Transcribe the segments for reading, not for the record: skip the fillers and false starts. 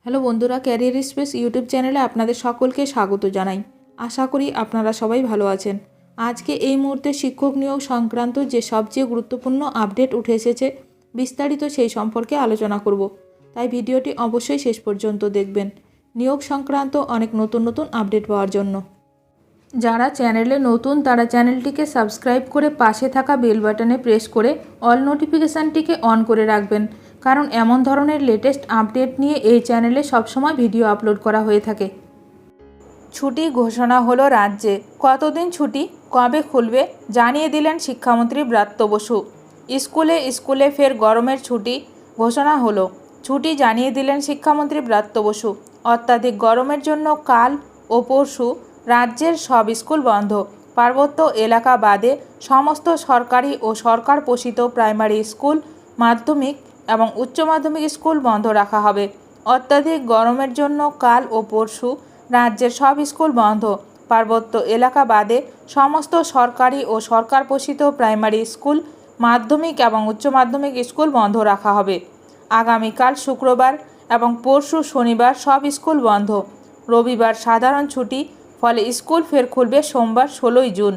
Hello বন্ধুরা, career space YouTube চ্যানেলে আপনাদের সকলকে স্বাগত জানাই। আশা করি আপনারা সবাই ভালো আছেন। আজকে এই মুহূর্তে শিক্ষক নিয়োগ সংক্রান্ত যে সবচেয়ে গুরুত্বপূর্ণ আপডেট উঠে এসেছে, বিস্তারিত সেই সম্পর্কে আলোচনা করব। তাই ভিডিওটি অবশ্যই শেষ পর্যন্ত দেখবেন নিয়োগ সংক্রান্ত অনেক নতুন নতুন আপডেট পাওয়ার জন্য। যারা চ্যানেলে নতুন তারা চ্যানেলটিকে সাবস্ক্রাইব করে পাশে থাকা বেল বাটনে প্রেস করে অল নোটিফিকেশানটিকে অন করে রাখবেন, কারণ এমন ধরনের লেটেস্ট আপডেট নিয়ে এই চ্যানেলে সবসময় ভিডিও আপলোড করা হয়ে থাকে। ছুটি ঘোষণা হলো রাজ্যে। কতদিন ছুটি, কবে খুলবে জানিয়ে দিলেন শিক্ষামন্ত্রী ব্রাত্য বসু। স্কুলে ফের গরমের ছুটি ঘোষণা হলো। ছুটি জানিয়ে দিলেন শিক্ষামন্ত্রী ব্রাত্য বসু। অত্যাধিক গরমের জন্য কাল ও পরশু রাজ্যের সব স্কুল বন্ধ। পার্বত্য এলাকা বাদে সমস্ত সরকারি ও সরকার পোষিত প্রাইমারি স্কুল, মাধ্যমিক এবং উচ্চ মাধ্যমিক স্কুল বন্ধ রাখা হবে। অত্যাধিক গরমের জন্য কাল ও পরশু রাজ্যের সব স্কুল বন্ধ। পার্বত্য এলাকা বাদে সমস্ত সরকারি ও সরকার পোষিত প্রাইমারি স্কুল, মাধ্যমিক এবং উচ্চ মাধ্যমিক স্কুল বন্ধ রাখা হবে। আগামীকাল শুক্রবার এবং পরশু শনিবার সব স্কুল বন্ধ। রবিবার সাধারণ ছুটি, ফলে স্কুল ফের খুলবে সোমবার 16ই জুন।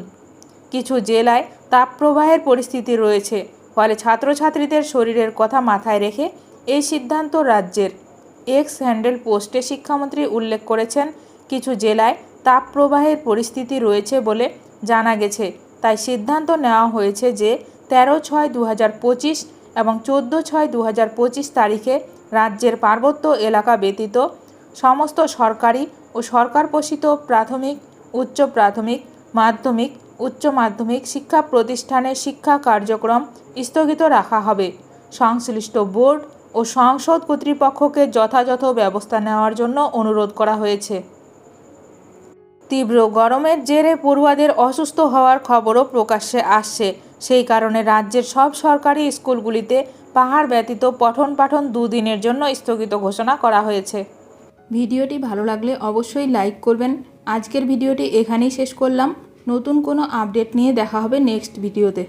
কিছু জেলায় তাপপ্রবাহের পরিস্থিতি রয়েছে, ফলে ছাত্রছাত্রীদের শরীরের কথা মাথায় রেখে এই সিদ্ধান্ত রাজ্যের। এক্স হ্যান্ডেল পোস্টে শিক্ষামন্ত্রী উল্লেখ করেছেন, কিছু জেলায় তাপপ্রবাহের পরিস্থিতি রয়েছে বলে জানা গেছে, তাই সিদ্ধান্ত নেওয়া হয়েছে যে 13/6/2025 এবং 14/6/2025 তারিখে রাজ্যের পার্বত্য এলাকা ব্যতীত সমস্ত সরকারি ও সরকার পোষিত প্রাথমিক, উচ্চ প্রাথমিক, মাধ্যমিক, উচ্চ মাধ্যমিক শিক্ষা প্রতিষ্ঠানে শিক্ষা কার্যক্রম স্থগিত রাখা হবে। সংশ্লিষ্ট বোর্ড ও সংসদ কর্তৃপক্ষকে যথাযথ ব্যবস্থা নেওয়ার জন্য অনুরোধ করা হয়েছে। তীব্র গরমের জেরে পড়ুয়াদের অসুস্থ হওয়ার খবরও প্রকাশ্যে আসছে। সেই কারণে রাজ্যের সব সরকারি স্কুলগুলিতে পাহাড় ব্যতীত পঠন পাঠন 2 দিনের জন্য স্থগিত ঘোষণা করা হয়েছে। ভিডিওটি ভালো লাগলে অবশ্যই লাইক করবেন। আজকের ভিডিওটি এখানেই শেষ করলাম। নতুন কোনো আপডেট নিয়ে দেখা হবে নেক্সট ভিডিওতে।